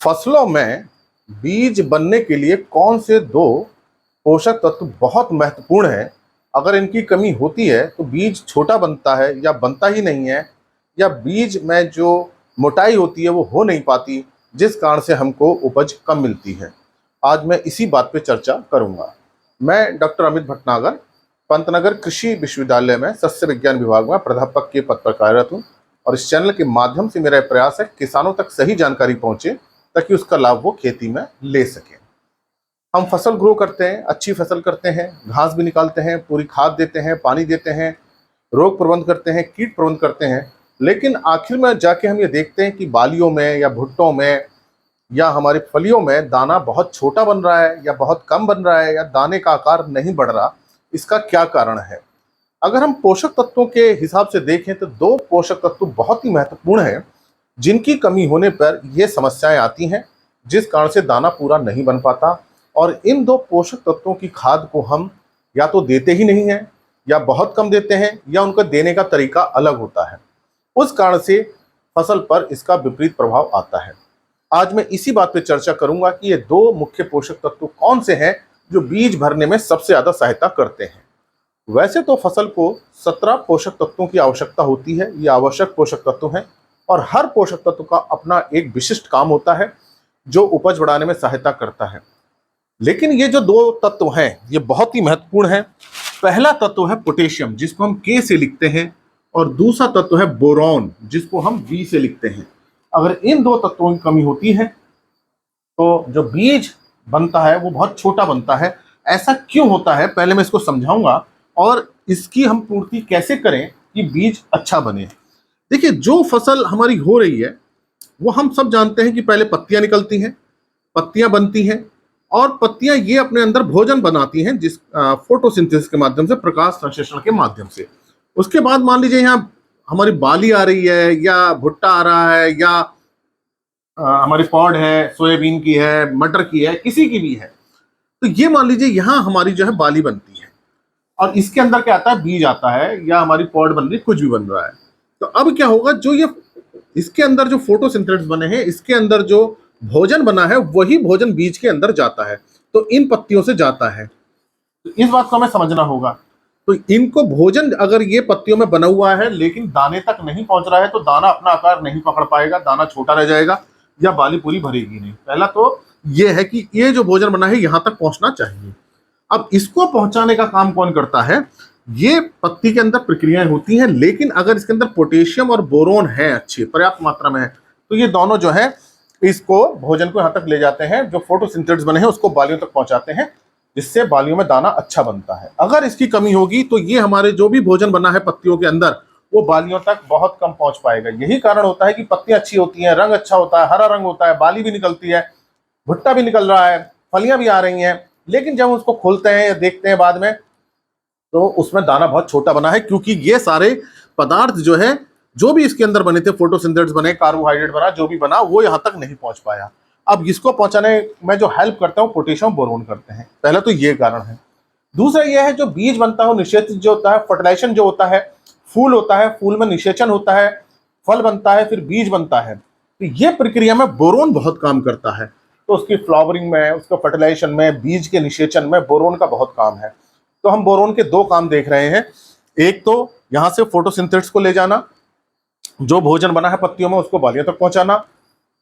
फसलों में बीज बनने के लिए कौन से दो पोषक तत्व बहुत महत्वपूर्ण हैं? अगर इनकी कमी होती है तो बीज छोटा बनता है या बनता ही नहीं है, या बीज में जो मोटाई होती है वो हो नहीं पाती, जिस कारण से हमको उपज कम मिलती है। आज मैं इसी बात पे चर्चा करूंगा। मैं डॉक्टर अमित भटनागर पंतनगर कृषि विश्वविद्यालय में सस्य विज्ञान विभाग में प्राध्यापक के पद पर कार्यरत हूँ, और इस चैनल के माध्यम से मेरा प्रयास है किसानों तक सही जानकारी पहुंचे ताकि उसका लाभ वो खेती में ले सकें। हम फसल ग्रो करते हैं, अच्छी फसल करते हैं, घास भी निकालते हैं, पूरी खाद देते हैं, पानी देते हैं, रोग प्रबंध करते हैं, कीट प्रबंध करते हैं, लेकिन आखिर में जाके हम ये देखते हैं कि बालियों में या भुट्टों में या हमारी फलियों में दाना बहुत छोटा बन रहा है या बहुत कम बन रहा है या दाने का आकार नहीं बढ़ रहा। इसका क्या कारण है? अगर हम पोषक तत्वों के हिसाब से देखें तो दो पोषक तत्व बहुत ही महत्वपूर्ण हैं, जिनकी कमी होने पर ये समस्याएं आती हैं, जिस कारण से दाना पूरा नहीं बन पाता। और इन दो पोषक तत्वों की खाद को हम या तो देते ही नहीं हैं, या बहुत कम देते हैं, या उनका देने का तरीका अलग होता है। उस कारण से फसल पर इसका विपरीत प्रभाव आता है। आज मैं इसी बात पर चर्चा करूंगा कि ये दो मुख्य पोषक तत्व कौन से हैं जो बीज भरने में सबसे ज्यादा सहायता करते हैं। वैसे तो फसल को 17 पोषक तत्वों की आवश्यकता होती है, ये आवश्यक पोषक तत्व हैं, और हर पोषक तत्व का अपना एक विशिष्ट काम होता है जो उपज बढ़ाने में सहायता करता है। लेकिन ये जो दो तत्व हैं ये बहुत ही महत्वपूर्ण है। पहला तत्व है पोटेशियम, जिसको हम के से लिखते हैं, और दूसरा तत्व है बोरॉन, जिसको हम बी से लिखते हैं। अगर इन दो तत्वों की कमी होती है तो जो बीज बनता है वो बहुत छोटा बनता है। ऐसा क्यों होता है पहले मैं इसको समझाऊंगा, और इसकी हम पूर्ति कैसे करें कि बीज अच्छा बने। देखिए, जो फसल हमारी हो रही है वो हम सब जानते हैं कि पहले पत्तियां निकलती हैं, पत्तियां बनती हैं, और पत्तियां ये अपने अंदर भोजन बनाती हैं, जिस फोटोसिंथेसिस के माध्यम से, प्रकाश संश्लेषण के माध्यम से। उसके बाद मान लीजिए यहाँ हमारी बाली आ रही है, या भुट्टा आ रहा है, या हमारी पॉड है, सोयाबीन की है, मटर की है, किसी की भी है, तो ये मान लीजिए यहाँ हमारी जो है बाली बनती है, और इसके अंदर क्या आता है, बीज आता है, या हमारी पॉड बन रही है, कुछ भी बन रहा है। तो अब क्या होगा, जो ये इसके अंदर जो फोटोसिंथेसिस बने हैं, इसके अंदर जो भोजन बना है वही भोजन बीज के अंदर जाता है, तो इन पत्तियों से जाता है। तो इस बात को हमें समझना होगा। तो इनको भोजन अगर ये पत्तियों में बना हुआ है लेकिन दाने तक नहीं पहुंच रहा है तो दाना अपना आकार नहीं पकड़ पाएगा, दाना छोटा रह जाएगा, या बाली पूरी भरेगी नहीं। पहला तो ये है कि ये जो भोजन बना है यहां तक पहुंचना चाहिए। अब इसको पहुंचाने का काम कौन करता है? ये पत्ती के अंदर प्रक्रियाएं होती हैं, लेकिन अगर इसके अंदर पोटेशियम और बोरोन है, अच्छी पर्याप्त मात्रा में है, तो ये दोनों जो है इसको भोजन को यहां तक ले जाते हैं, जो फोटोसिंथेसिस बने हैं उसको बालियों तक पहुंचाते हैं, जिससे बालियों में दाना अच्छा बनता है। अगर इसकी कमी होगी तो ये हमारे जो भी भोजन बना है पत्तियों के अंदर वो बालियों तक बहुत कम पहुंच पाएगा। यही कारण होता है कि पत्तियां अच्छी होती हैं, रंग अच्छा होता है, हरा रंग होता है, बाली भी निकलती है, भुट्टा भी निकल रहा है, फलियां भी आ रही हैं, लेकिन जब उसको खोलते हैं या देखते हैं बाद में तो उसमें दाना बहुत छोटा बना है, क्योंकि ये सारे पदार्थ जो है, जो भी इसके अंदर बने थे, फोटोसिंथेसिस बने, कार्बोहाइड्रेट बना, जो भी बना, वो यहां तक नहीं पहुंच पाया। अब इसको पहुंचाने में जो हेल्प करता हूं पोटेशियम बोरोन करते हैं। पहला तो ये कारण है। दूसरा यह है, जो बीज बनता है निषेचन जो होता है, फर्टिलाइजेशन जो होता है, फूल होता है, फूल में निषेचन होता है, फल बनता है, फिर बीज बनता है, तो ये प्रक्रिया में बोरोन बहुत काम करता है। तो उसकी फ्लावरिंग में, उसका फर्टिलाइजेशन में, बीज के निषेचन में बोरोन का बहुत काम है। तो हम बोरोन के दो काम देख रहे हैं। एक तो यहां से फोटोसिंथेसिस को ले जाना, जो भोजन बना है पत्तियों में उसको बालियों तक पहुंचाना,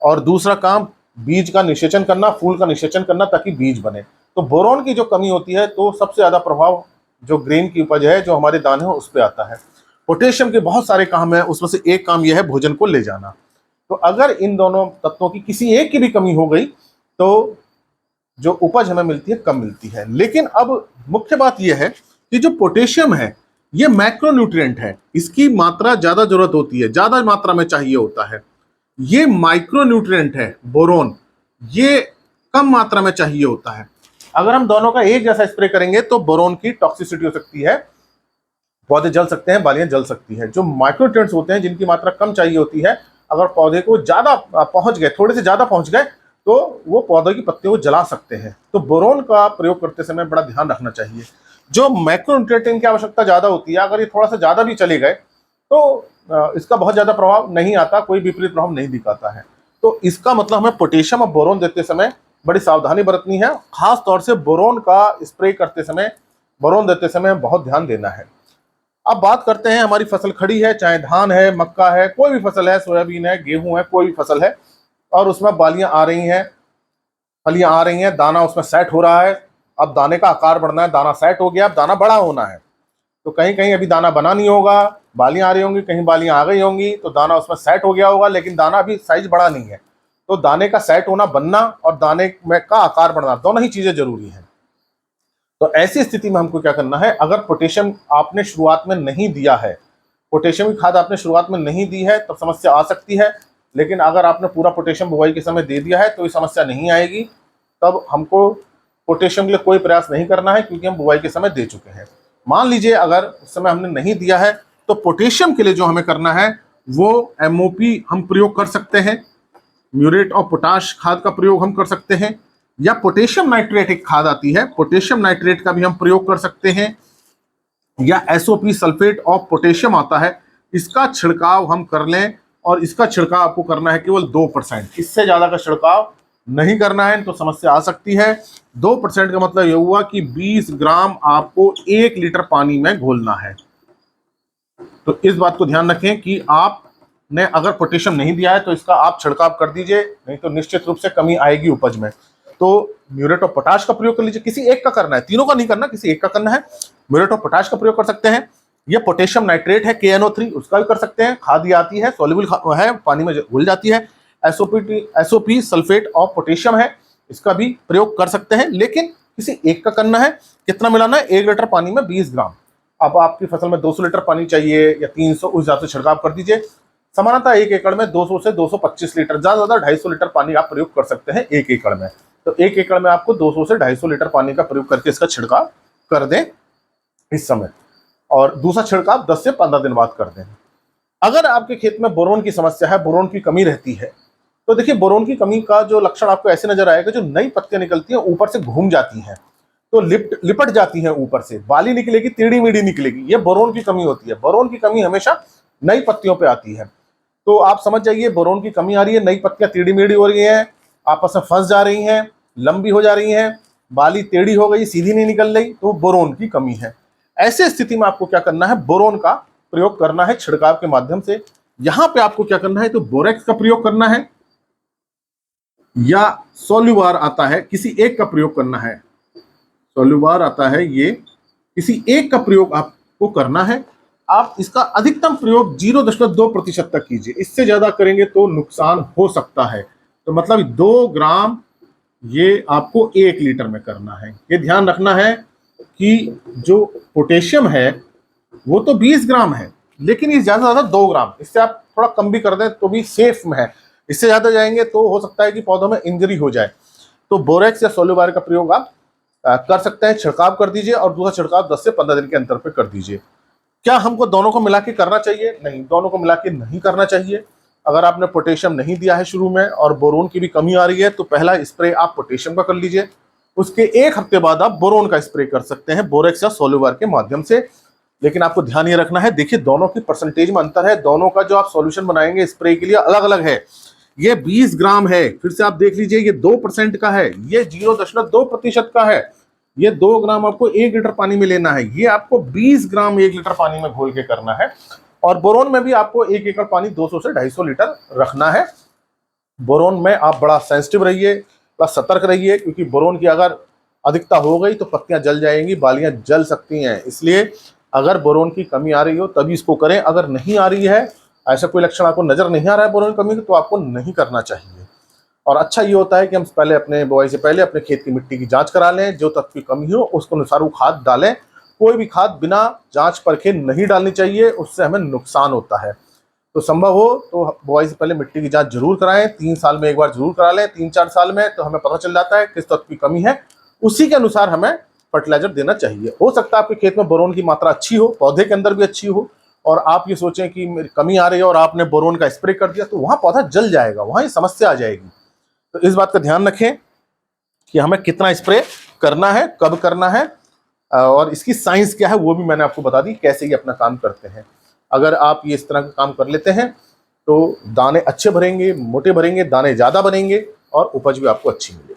और दूसरा काम बीज का निषेचन करना, फूल का निषेचन करना, ताकि बीज बने। तो बोरोन की जो कमी होती है तो सबसे ज्यादा प्रभाव जो ग्रेन की उपज है, जो हमारे दाने हैं, उस पर आता है। पोटेशियम के बहुत सारे काम है, उसमें से एक काम यह है भोजन को ले जाना। तो अगर इन दोनों तत्वों की किसी एक की भी कमी हो गई तो जो उपज हमें मिलती है कम मिलती है। लेकिन अब मुख्य बात यह है कि जो पोटेशियम है ये मैक्रोन्यूट्रिएंट है, इसकी मात्रा ज्यादा जरूरत होती है, ज्यादा मात्रा में चाहिए होता है। ये माइक्रोन्यूट्रिएंट है बोरोन, ये कम मात्रा में चाहिए होता है। अगर हम दोनों का एक जैसा स्प्रे करेंगे तो बोरोन की टॉक्सिसिटी हो सकती है, पौधे जल सकते हैं, बालियां जल सकती है। जो माइक्रोन्यूट्रिएंट्स होते हैं जिनकी मात्रा कम चाहिए होती है, अगर पौधे को ज्यादा पहुंच गए, थोड़े से ज्यादा पहुंच गए, तो वो पौधे की पत्तियों को जला सकते हैं। तो बोरोन का प्रयोग करते समय बड़ा ध्यान रखना चाहिए। जो मैक्रोन्यूट्रिएंट की आवश्यकता ज्यादा होती है, अगर ये थोड़ा सा ज्यादा भी चले गए तो इसका बहुत ज्यादा प्रभाव नहीं आता, कोई विपरीत प्रभाव नहीं दिखाता है। तो इसका मतलब हमें पोटेशियम और बोरोन देते समय बड़ी सावधानी बरतनी है। खास तौर से बोरोन का स्प्रे करते समय, बोरोन देते समय बहुत ध्यान देना है। अब बात करते हैं, हमारी फसल खड़ी है, चाहे धान है, मक्का है, कोई भी फसल है, सोयाबीन है, गेहूं है, कोई भी फसल है, और उसमें बालियां आ रही हैं, फलियां आ रही हैं, दाना उसमें सेट हो रहा है। अब दाने का आकार बढ़ना है, दाना सेट हो गया, अब दाना बड़ा होना है। तो कहीं कहीं अभी दाना बना नहीं होगा, बालियां आ रही होंगी, कहीं बालियां आ गई होंगी, तो दाना उसमें सेट हो गया होगा, लेकिन दाना अभी साइज बड़ा नहीं है। तो दाने का सेट होना, बनना, और दाने में का आकार बढ़ना, दोनों ही चीजें जरूरी हैं। तो ऐसी स्थिति में हमको क्या करना है, अगर पोटेशियम आपने शुरुआत में नहीं दिया है, पोटेशियम की खाद आपने शुरुआत में नहीं दी है, तब समस्या आ सकती है। लेकिन अगर आपने पूरा पोटेशियम बुआई के समय दे दिया है तो ये समस्या नहीं आएगी। तब हमको पोटेशियम के लिए कोई प्रयास नहीं करना है, क्योंकि हम बुआई के समय दे चुके हैं। मान लीजिए अगर उस समय हमने नहीं दिया है, तो पोटेशियम के लिए जो हमें करना है वो MOP हम प्रयोग कर सकते हैं, म्यूरेट ऑफ पोटाश खाद का प्रयोग हम कर सकते हैं, या पोटेशियम नाइट्रेट एक खाद आती है, पोटेशियम नाइट्रेट का भी हम प्रयोग कर सकते हैं, या SOP सल्फेट ऑफ पोटेशियम आता है, इसका छिड़काव हम कर लें। और इसका छिड़काव आपको करना है केवल 2%, इससे ज्यादा का छिड़काव नहीं करना है, तो समस्या आ सकती है। 2% का मतलब यह हुआ कि 20 ग्राम आपको 1 लीटर पानी में घोलना है। तो इस बात को ध्यान रखें कि आपने अगर पोटेशियम नहीं दिया है तो इसका आप छिड़काव कर दीजिए, नहीं तो निश्चित रूप से कमी आएगी उपज में। तो म्यूरेट ऑफ पोटाश का प्रयोग कर लीजिए, किसी एक का करना है, तीनों का नहीं करना, किसी एक का करना है। म्यूरेट ऑफ पोटाश का प्रयोग कर सकते हैं, ये पोटेशियम नाइट्रेट है KNO3, उसका भी कर सकते हैं। खाद ये आती है, सॉल्युबल है, पानी में घुल जाती है। SOP सल्फेट ऑफ पोटेशियम है, इसका भी प्रयोग कर सकते हैं, लेकिन किसी एक का करना है। कितना मिलाना है, 1 लीटर पानी में 20 ग्राम। अब आपकी फसल में 200 लीटर पानी चाहिए या 300, उस हिसाब से छिड़काव कर दीजिए। समानतः 1 एकड़ में 200 से 225 लीटर, ज्यादा 250 लीटर पानी आप प्रयोग कर सकते हैं 1 एकड़ में। तो 1 एकड़ में आपको 200 से 250 लीटर पानी का प्रयोग करके इसका छिड़काव कर दें इस समय, और दूसरा छिड़काव 10 से 15 दिन बाद कर दें। अगर आपके खेत में बोरोन की समस्या है, बोरोन की कमी रहती है, तो देखिए बोरोन की कमी का जो लक्षण आपको ऐसे नजर आएगा, जो नई पत्तियां निकलती हैं ऊपर से घूम जाती हैं, तो लिपट जाती हैं, ऊपर से बाली निकलेगी, टेढ़ी मेढ़ी निकलेगी, ये बोरोन की कमी होती है। बोरोन की कमी हमेशा नई पत्तियों पे आती है। तो आप समझ जाइए बोरोन की कमी आ रही है, नई पत्तियां टेढ़ी मेढ़ी हो रही हैं, आपस में फंस जा रही हैं, लंबी हो जा रही हैं, बाली टेढ़ी हो गई, सीधी नहीं निकल रही, तो बोरोन की कमी है। ऐसे स्थिति में आपको क्या करना है, बोरोन का प्रयोग करना है छिड़काव के माध्यम से। यहां पे आपको क्या करना है, तो बोरेक्स का प्रयोग करना है, या सोल्यूबार आता है, किसी एक का प्रयोग करना है। सोल्यूबार आता है, ये किसी एक का प्रयोग आपको करना है। आप इसका अधिकतम प्रयोग 0.2% तक कीजिए, इससे ज्यादा करेंगे तो नुकसान हो सकता है। तो मतलब 2 ग्राम ये आपको 1 लीटर में करना है। ये ध्यान रखना है कि जो पोटेशियम है वो तो 20 ग्राम है, लेकिन ये ज्यादा से ज्यादा 2 ग्राम, इससे आप थोड़ा कम भी कर दें तो भी सेफ में है। इससे ज्यादा जाएंगे तो हो सकता है कि पौधों में इंजरी हो जाए। तो बोरेक्स या सोल्यूबार का प्रयोग आप कर सकते हैं, छिड़काव कर दीजिए, और दूसरा छिड़काव 10 से 15 दिन के अंतर पे कर दीजिए। क्या हमको दोनों को मिला के करना चाहिए? नहीं, दोनों को मिला के नहीं करना चाहिए। अगर आपने पोटेशियम नहीं दिया है शुरू में और बोरोन की भी कमी आ रही है, तो पहला स्प्रे आप पोटेशियम का कर लीजिए, उसके 1 हफ्ते बाद आप बोरोन का स्प्रे कर सकते हैं बोरेक्स या सोल्यूबार के माध्यम से। लेकिन आपको ध्यान ये रखना है, देखिए दोनों की परसेंटेज में अंतर है, दोनों का जो आप सॉल्यूशन बनाएंगे स्प्रे के लिए अलग अलग है। ये 20 ग्राम है, फिर से आप देख लीजिए, ये 2% का है, ये 0.2% का है। ये 2 ग्राम आपको 1 लीटर पानी में लेना है, ये आपको 20 ग्राम 1 लीटर पानी में घोल के करना है। और बोरोन में भी आपको 1 एकड़ पानी 200 से 250 लीटर रखना है। बोरोन में आप बड़ा सेंसिटिव रहिए, बड़ा सतर्क रहिए, क्योंकि बोरोन की अगर अधिकता हो गई तो पत्तियां जल जाएंगी, बालियां जल सकती हैं। इसलिए अगर बोरोन की कमी आ रही हो तभी इसको करें, अगर नहीं आ रही है, ऐसा कोई लक्षण आपको नजर नहीं आ रहा है बोरोन की कमी, तो आपको नहीं करना चाहिए। और अच्छा ये होता है कि हम पहले अपने बुआई से पहले अपने खेत की मिट्टी की जांच करा लें, जो तत्व की कमी हो उसको अनुसार वो खाद डालें। कोई भी खाद बिना जांच परखे नहीं डालनी चाहिए, उससे हमें नुकसान होता है। तो संभव हो तो बुआई से पहले मिट्टी की जांच जरूर कराएं, 3 साल में एक बार जरूर करा लें, 3-4 साल में, तो हमें पता चल जाता है किस तत्व की कमी है, उसी के अनुसार हमें फर्टिलाइजर देना चाहिए। हो सकता है आपके खेत में बोरोन की मात्रा अच्छी हो, पौधे के अंदर भी अच्छी हो, और आप ये सोचें कि मेरी कमी आ रही है और आपने बोरोन का स्प्रे कर दिया, तो वहां पौधा जल जाएगा, वहां ये समस्या आ जाएगी। तो इस बात का ध्यान रखें कि हमें कितना स्प्रे करना है, कब करना है, और इसकी साइंस क्या है वो भी मैंने आपको बता दी, कैसे ये अपना काम करते हैं। अगर आप ये इस तरह का काम कर लेते हैं तो दाने अच्छे भरेंगे, मोटे भरेंगे, दाने ज़्यादा बनेंगे और उपज भी आपको अच्छी मिलेगी।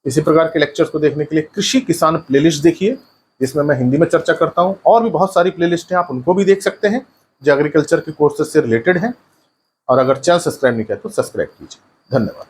इसी प्रकार के लेक्चर्स को देखने के लिए कृषि किसान प्लेलिस्ट देखिए, जिसमें मैं हिंदी में चर्चा करता हूँ। और भी बहुत सारी प्लेलिस्ट हैं, आप उनको भी देख सकते हैं जो एग्रीकल्चर के कोर्सेज से रिलेटेड हैं। और अगर चैनल सब्सक्राइब नहीं किया तो सब्सक्राइब कीजिए। धन्यवाद।